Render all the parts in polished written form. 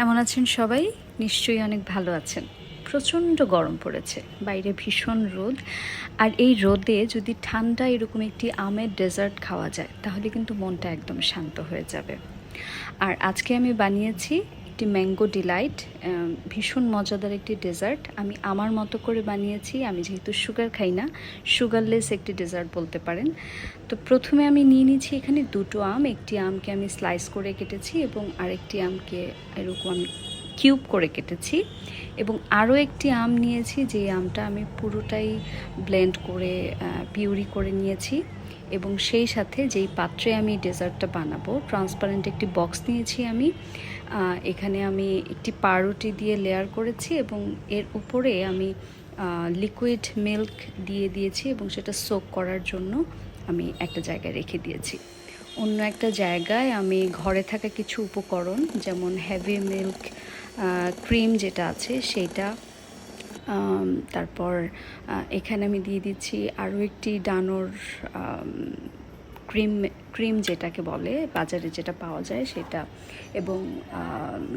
কেমন আছেন সবাই? নিশ্চয়ই অনেক ভালো আছেন। প্রচণ্ড গরম পড়েছে, বাইরে ভীষণ রোদ। আর এই রোদে যদি ঠান্ডা এরকম একটি আমের ডেজার্ট খাওয়া যায় তাহলে কিন্তু মনটা একদম শান্ত হয়ে যাবে। আর আজকে আমি বানিয়েছি একটি ম্যাঙ্গো ডিলাইট, ভীষণ মজাদার একটি ডেজার্ট। আমি আমার মতো করে বানিয়েছি। আমি যেহেতু সুগার খাই না, সুগারলেস একটি ডেজার্ট বলতে পারেন। তো প্রথমে আমি নিয়ে নিয়েছি এখানে দুটো আম। একটি আমকে আমি স্লাইস করে কেটেছি এবং আরেকটি আমকে এরকম আমি কিউব করে কেটেছি। এবং আরও একটি আম নিয়েছি, যে আমটা আমি পুরোটাই ব্লেন্ড করে পিউরি করে নিয়েছি। এবং সেই সাথে যেই পাত্রে আমি ডেজার্টটা বানাবো, ট্রান্সপারেন্ট একটি বক্স নিয়েছি আমি। এখানে আমি একটি পাউরুটি দিয়ে লেয়ার করেছি এবং এর উপরে আমি লিকুইড মিল্ক দিয়ে দিয়েছি এবং সেটা সোক করার জন্য আমি একটা জায়গায় রেখে দিয়েছি। অন্য একটা জায়গায় আমি ঘরে থাকা কিছু উপকরণ, যেমন হেভি মিল্ক ক্রিম যেটা আছে সেইটা, তারপর এখানে আমি দিয়ে দিচ্ছি আরও একটি ডানোর ক্রিম যেটাকে বলে বাজারে যেটা পাওয়া যায় সেটা, এবং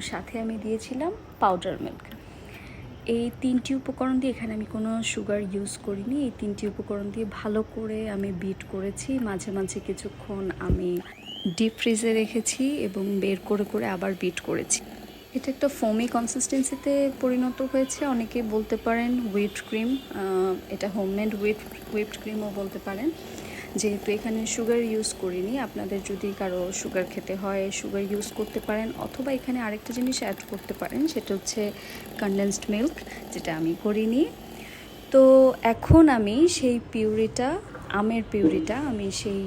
সাথে আমি দিয়েছিলাম পাউডার মিল্ক। এই তিনটি উপকরণ দিয়ে, এখানে আমি কোনো সুগার ইউজ করিনি, এই তিনটি উপকরণ দিয়ে ভালো করে আমি বিট করেছি। মাঝে মাঝে কিছুক্ষণ আমি ডিপ ফ্রিজে রেখেছি এবং বের করে করে আবার বিট করেছি। এটা একটা ফোমি কনসিস্টেন্সিতে পরিণত হয়েছে। অনেকে বলতে পারেন হুইপড ক্রিম, এটা হোমমেড হুইপড ক্রিমও বলতে পারেন। যেহেতু এখানে সুগার ইউজ করিনি, আপনাদের যদি কারো সুগার খেতে হয় সুগার ইউজ করতে পারেন, অথবা এখানে আরেকটা জিনিস অ্যাড করতে পারেন, সেটা হচ্ছে কনডেন্সড মিল্ক, যেটা আমি করিনি। তো এখন আমি সেই পিউরিটা, আমের পিউরিটা, আমি সেই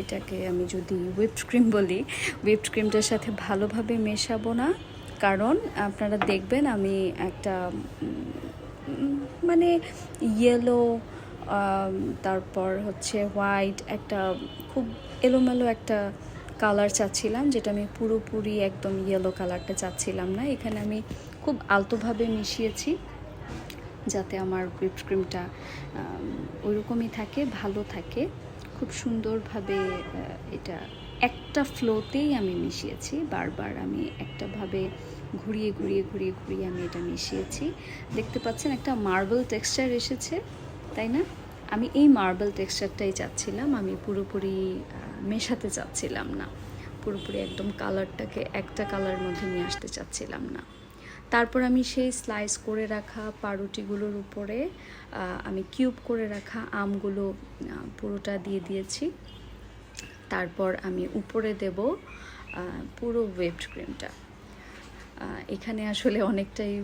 এটাকে আমি যদি হুইপড ক্রিম বলি, হুইপড ক্রিমটার সাথে ভালোভাবে মেশাবো না। কারণ আপনারা দেখবেন আমি একটা মানে ইয়েলো, তারপর হচ্ছে হোয়াইট, একটা খুব এলোমেলো একটা কালার চাচ্ছিলাম, যেটা আমি পুরোপুরি একদম ইয়েলো কালারটা চাচ্ছিলাম না। এখানে আমি খুব আলতোভাবে মিশিয়েছি যাতে আমার হুইপড ক্রিমটা ওইরকমই থাকে, ভালো থাকে, খুব সুন্দরভাবে। এটা একটা ফ্লোতেই আমি মিশিয়েছি, বারবার আমি একটাভাবে ঘুরিয়ে ঘুরিয়ে ঘুরিয়ে ঘুরিয়ে আমি এটা মিশিয়েছি। দেখতে পাচ্ছেন একটা মার্বেল টেক্সচার এসেছে, তাই না? আমি এই মার্বেল টেক্সচারটাই চাচ্ছিলাম, আমি পুরোপুরি মেশাতে চাচ্ছিলাম না, পুরোপুরি একদম কালারটাকে একটা কালারের মধ্যে নিয়ে আসতে চাচ্ছিলাম না। তারপর আমি সেই স্লাইস করে রাখা পাউরুটিগুলোর উপরে আমি কিউব করে রাখা আমগুলো পুরোটা দিয়ে দিয়েছি। তারপর আমি উপরে দেব পুরো হুইপড ক্রিমটা। এখানে আসলে অনেকটাই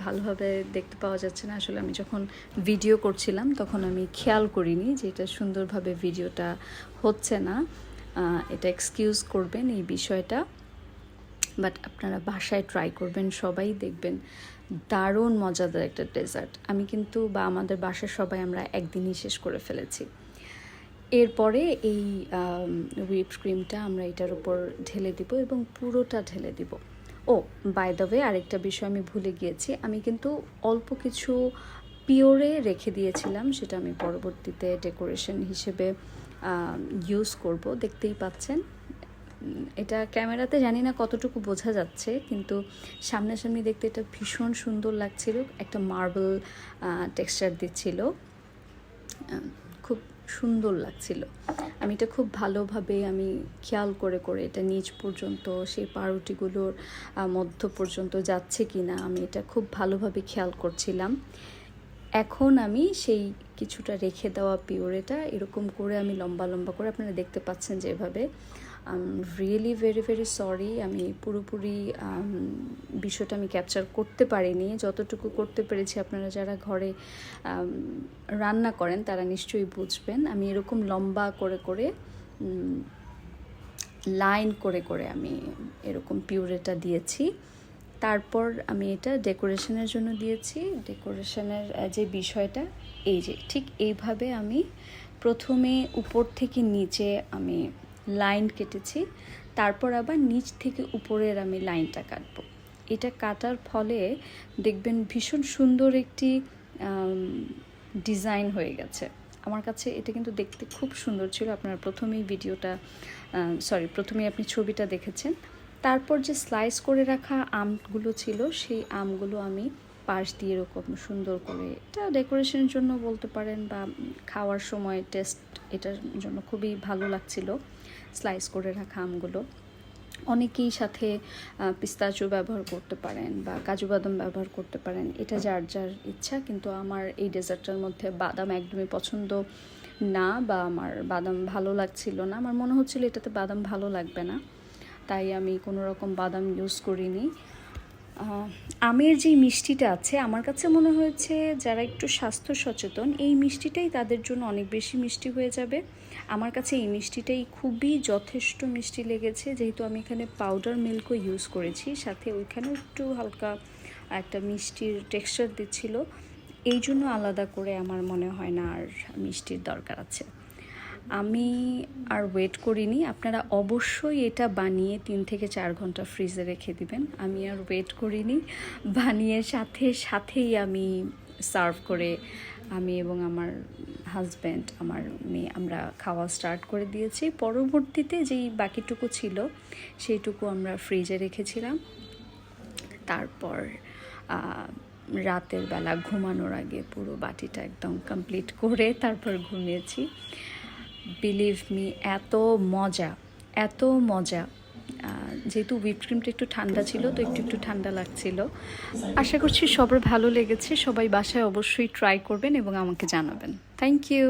ভালোভাবে দেখতে পাওয়া যাচ্ছে না। আসলে আমি যখন ভিডিও করছিলাম তখন আমি খেয়াল করিনি যে এটা সুন্দরভাবে ভিডিওটা হচ্ছে না। এটা এক্সকিউজ করবেন এই বিষয়টা, বাট আপনারা বাসায় ট্রাই করবেন, সবাই দেখবেন দারুণ মজাদার একটা ডেজার্ট। আমি কিন্তু আমাদের বাসার সবাই আমরা একদিনই শেষ করে ফেলেছি। এরপরে এই হুইপড ক্রিমটা আমরা এটার উপর ঢেলে দিব এবং পুরোটা ঢেলে দিব। ও বাই দ্য ওয়ে, আরেকটা বিষয় আমি ভুলে গিয়েছি, আমি কিন্তু অল্প কিছু পিওরে রেখে দিয়েছিলাম, সেটা আমি পরবর্তীতে ডেকোরেশন হিসেবে ইউজ করব। দেখতেই পাচ্ছেন, এটা ক্যামেরাতে জানি না কতটুকু বোঝা যাচ্ছে, কিন্তু সামনাসামনি দেখতে এটা ভীষণ সুন্দর লাগছিল, একটা মার্বেল টেক্সচার দিচ্ছিল, খুব সুন্দর লাগছিল। আমি এটা খুব ভালোভাবে আমি খেয়াল করে করে এটা নিচ পর্যন্ত, সেই পাউরুটিগুলোর মধ্য পর্যন্ত যাচ্ছে কি না, আমি এটা খুব ভালোভাবে খেয়াল করছিলাম। এখন আমি সেই কিছুটা রেখে দেওয়া পিওরেটা এরকম করে আমি লম্বা লম্বা করে, আপনারা দেখতে পাচ্ছেন যেভাবে, রিয়েলি ভেরি ভেরি সরি, আমি পুরোপুরি বিষয়টা আমি ক্যাপচার করতে পারিনি। যতটুকু করতে পেরেছি, আপনারা যারা ঘরে রান্না করেন তারা নিশ্চয়ই বুঝবেন। আমি এরকম লম্বা করে করে, লাইন করে করে আমি এরকম পিউরেটা দিয়েছি। তারপর আমি এটা ডেকোরেশনের জন্য দিয়েছি। ডেকোরেশনের যে বিষয়টা, এই যে ঠিক এইভাবে আমি প্রথমে উপর থেকে নিচে আমি লাইন কেটেছি, তারপর আবার নিচ থেকে উপরের আমি লাইনটা কাটবো। এটা কাটার ফলে দেখবেন ভীষণ সুন্দর একটি ডিজাইন হয়ে গেছে। আমার কাছে এটা কিন্তু দেখতে খুব সুন্দর ছিল। আপনারা প্রথমেই আপনি ছবিটা দেখেছেন। তারপর যে স্লাইস করে রাখা আমগুলো ছিল সেই আমগুলো আমি পাশ দিয়ে এরকম সুন্দর করে, এটা ডেকোরেশনের জন্য বলতে পারেন বা খাওয়ার সময় টেস্ট এটার জন্য খুবই ভালো লাগছিল স্লাইস করে রাখা আমগুলো। অনেকেই সাথে পিস্তাচু ব্যবহার করতে পারেন বা কাজু বাদাম ব্যবহার করতে পারেন, এটা যার যার ইচ্ছা। কিন্তু আমার এই ডেজার্টটার মধ্যে বাদাম একদমই পছন্দ না, বা আমার বাদাম ভালো লাগছিল না, আমার মনে হচ্ছিল এটাতে বাদাম ভালো লাগবে না, তাই আমি কোনো রকম বাদাম ইউজ করিনি। আমের যে মিষ্টিটা আছে আমার কাছে মনে হয়েছে যারা একটু স্বাস্থ্য সচেতন এই মিষ্টিটাই তাদের জন্য অনেক বেশি মিষ্টি হয়ে যাবে। আমার কাছে এই মিষ্টিটাই খুবই যথেষ্ট মিষ্টি লেগেছে, যেহেতু আমি এখানে পাউডার মিল্কও ইউজ করেছি, সাথে ওইখানেও একটু হালকা একটা মিষ্টির টেক্সচার দিচ্ছিল, এই জন্য আলাদা করে আমার মনে হয় না আর মিষ্টির দরকার আছে। আমি আর ওয়েট করিনি, আপনারা অবশ্যই এটা বানিয়ে 3 থেকে 4 ঘন্টা ফ্রিজে রেখে দিবেন। আমি আর ওয়েট করিনি, বানিয়ে সাথেই আমি সার্ভ করে আমি এবং আমার হাজব্যান্ড, আমার মেয়ে, আমরা খাওয়া স্টার্ট করে দিয়েছি। পরবর্তীতে যেই বাকিটুকু ছিল সেইটুকু আমরা ফ্রিজে রেখেছিলাম। তারপর রাতের বেলা ঘুমানোর আগে পুরো বাটিটা একদম কমপ্লিট করে তারপর ঘুমিয়েছি। বিলিভ মি, এত মজা। যেহেতু হুইপ ক্রিমটা একটু ঠান্ডা ছিল তো একটু ঠান্ডা লাগছিল। আশা করছি সবার ভালো লেগেছে, সবাই বাসায় অবশ্যই ট্রাই করবেন এবং আমাকে জানাবেন। Thank you.